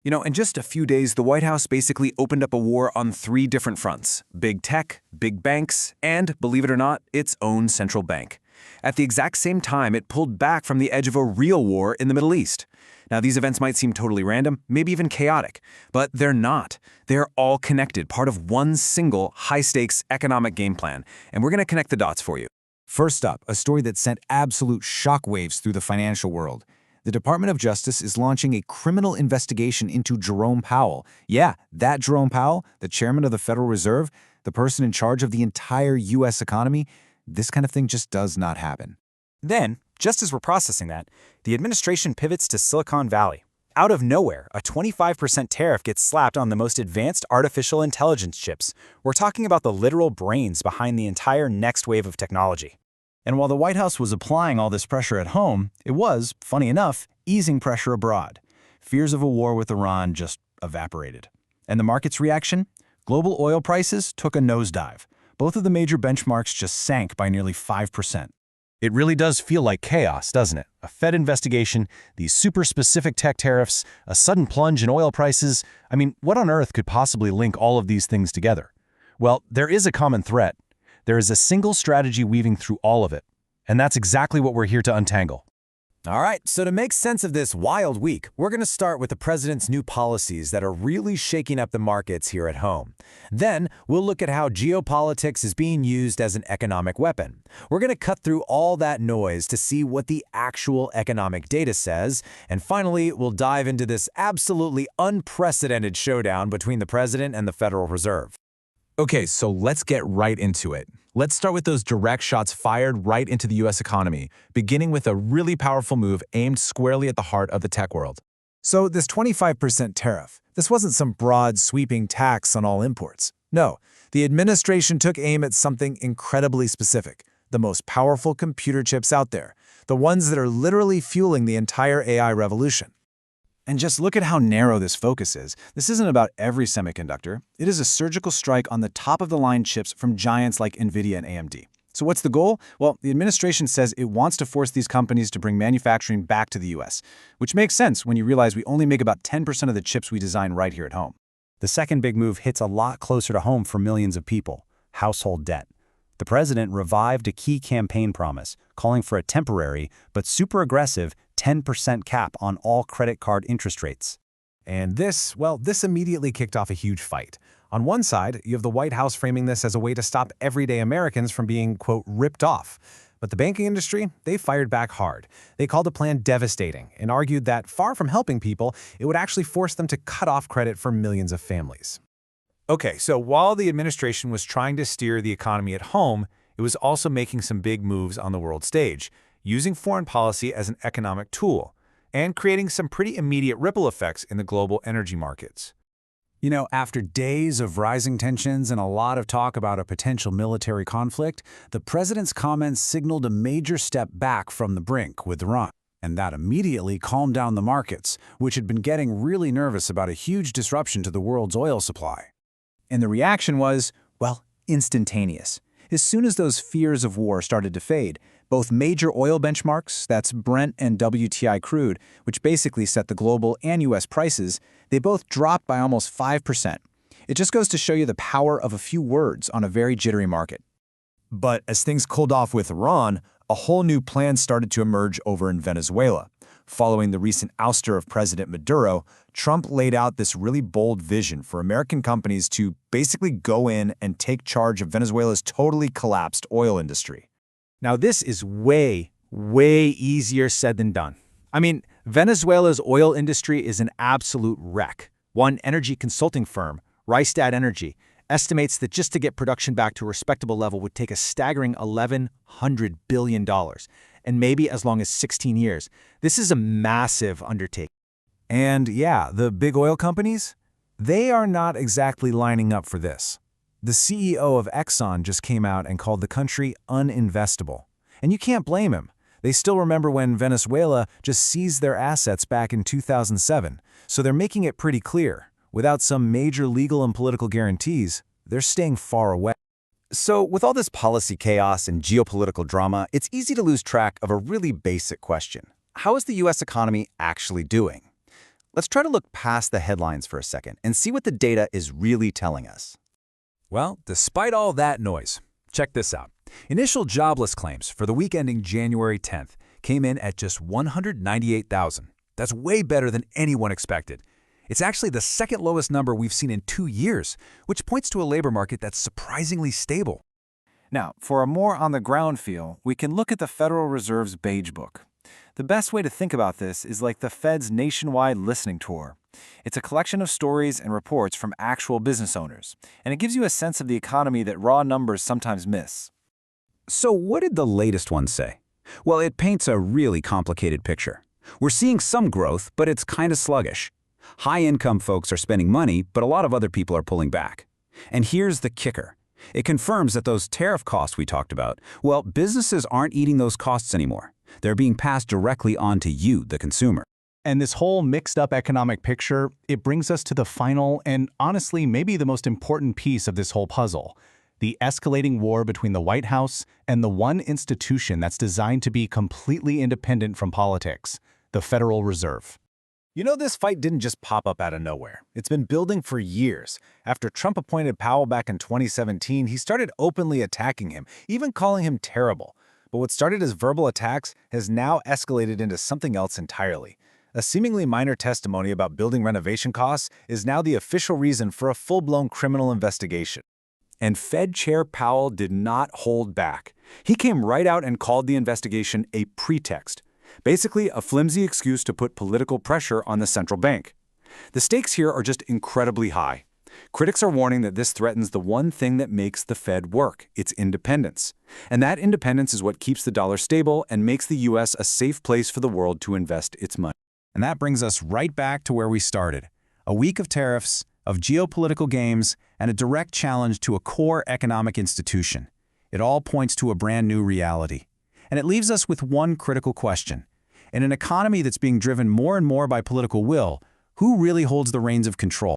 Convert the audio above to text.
In just a few days, the White House basically opened up a war on three different fronts: big tech, big banks, and, believe it or not, its own central bank. At the exact same time, it pulled back from the edge of a real war in the Middle East. Now, these events might seem totally random, maybe even chaotic, but they're not. They're all connected, part of one single high-stakes economic game plan, and we're going to connect the dots for you. First up, a story that sent absolute shockwaves through the financial world. The Department of Justice is launching a criminal investigation into Jerome Powell. Yeah, that Jerome Powell, the chairman of the Federal Reserve, the person in charge of the entire U.S. economy. This kind of thing just does not happen. Then, just as we're processing that, the administration pivots to Silicon Valley. Out of nowhere, a 25% tariff gets slapped on the most advanced artificial intelligence chips. We're talking about the literal brains behind the entire next wave of technology. And while the White House was applying all this pressure at home, it was, funny enough, easing pressure abroad. Fears of a war with Iran just evaporated. And the market's reaction? Global oil prices took a nosedive. Both of the major benchmarks just sank by nearly 5%. It really does feel like chaos, doesn't it? A Fed investigation, these super specific tech tariffs, a sudden plunge in oil prices. I mean, what on earth could possibly link all of these things together? Well, there is a common thread. There is a single strategy weaving through all of it. And that's exactly what we're here to untangle. All right, so to make sense of this wild week, we're going to start with the president's new policies that are really shaking up the markets here at home. Then, we'll look at how geopolitics is being used as an economic weapon. We're going to cut through all that noise to see what the actual economic data says. And finally, we'll dive into this absolutely unprecedented showdown between the president and the Federal Reserve. Okay, so let's get right into it. Let's start with those direct shots fired right into the U.S. economy, beginning with a really powerful move aimed squarely at the heart of the tech world. So this 25% tariff, this wasn't some broad, sweeping tax on all imports. No, the administration took aim at something incredibly specific: the most powerful computer chips out there, the ones that are literally fueling the entire AI revolution. And just look at how narrow this focus is. This isn't about every semiconductor. It is a surgical strike on the top-of-the-line chips from giants like NVIDIA and AMD. So what's the goal? Well, the administration says it wants to force these companies to bring manufacturing back to the U.S., which makes sense when you realize we only make about 10% of the chips we design right here at home. The second big move hits a lot closer to home for millions of people: household debt. The president revived a key campaign promise, calling for a temporary but super aggressive 10% cap on all credit card interest rates. And this immediately kicked off a huge fight. On one side, you have the White House framing this as a way to stop everyday Americans from being, quote, ripped off. But the banking industry, they fired back hard. They called the plan devastating and argued that, far from helping people, it would actually force them to cut off credit for millions of families. Okay, so while the administration was trying to steer the economy at home, it was also making some big moves on the world stage, using foreign policy as an economic tool, and creating some pretty immediate ripple effects in the global energy markets. You know, after days of rising tensions and a lot of talk about a potential military conflict, the president's comments signaled a major step back from the brink with Iran. And that immediately calmed down the markets, which had been getting really nervous about a huge disruption to the world's oil supply. And the reaction was, well, instantaneous. As soon as those fears of war started to fade, both major oil benchmarks, that's Brent and WTI crude, which basically set the global and U.S. prices, they both dropped by almost 5%. It just goes to show you the power of a few words on a very jittery market. But as things cooled off with Iran, a whole new plan started to emerge over in Venezuela. Following the recent ouster of President Maduro, Trump laid out this really bold vision for American companies to basically go in and take charge of Venezuela's totally collapsed oil industry. Now, this is way easier said than done. I mean, Venezuela's oil industry is an absolute wreck. One energy consulting firm, Rystad Energy, estimates that just to get production back to a respectable level would take a staggering $1,100 billion, and maybe as long as 16 years. This is a massive undertaking. And yeah, the big oil companies, they are not exactly lining up for this. The CEO of Exxon just came out and called the country uninvestable. And you can't blame him. They still remember when Venezuela just seized their assets back in 2007, so they're making it pretty clear. Without some major legal and political guarantees, they're staying far away. So with all this policy chaos and geopolitical drama, it's easy to lose track of a really basic question. How is the U.S. economy actually doing? Let's try to look past the headlines for a second and see what the data is really telling us. Well, despite all that noise, check this out. Initial jobless claims for the week ending January 10th came in at just 198,000. That's way better than anyone expected. It's actually the second lowest number we've seen in 2 years, which points to a labor market that's surprisingly stable. Now, for a more on-the-ground feel, we can look at the Federal Reserve's Beige Book. The best way to think about this is like the Fed's nationwide listening tour. It's a collection of stories and reports from actual business owners, and it gives you a sense of the economy that raw numbers sometimes miss. So what did the latest one say? Well, it paints a really complicated picture. We're seeing some growth, but it's kind of sluggish. High-income folks are spending money, but a lot of other people are pulling back. And here's the kicker. It confirms that those tariff costs we talked about, well, businesses aren't eating those costs anymore. They're being passed directly on to you, the consumer. And this whole mixed-up economic picture, it brings us to the final and honestly maybe the most important piece of this whole puzzle, the escalating war between the White House and the one institution that's designed to be completely independent from politics, the Federal Reserve. You know, this fight didn't just pop up out of nowhere. It's been building for years. After Trump appointed Powell back in 2017, he started openly attacking him, even calling him terrible. But what started as verbal attacks has now escalated into something else entirely. A seemingly minor testimony about building renovation costs is now the official reason for a full-blown criminal investigation. And Fed Chair Powell did not hold back. He came right out and called the investigation a pretext. Basically, a flimsy excuse to put political pressure on the central bank. The stakes here are just incredibly high. Critics are warning that this threatens the one thing that makes the Fed work, its independence. And that independence is what keeps the dollar stable and makes the U.S. a safe place for the world to invest its money. And that brings us right back to where we started. A week of tariffs, of geopolitical games, and a direct challenge to a core economic institution. It all points to a brand new reality. And it leaves us with one critical question. In an economy that's being driven more and more by political will, who really holds the reins of control?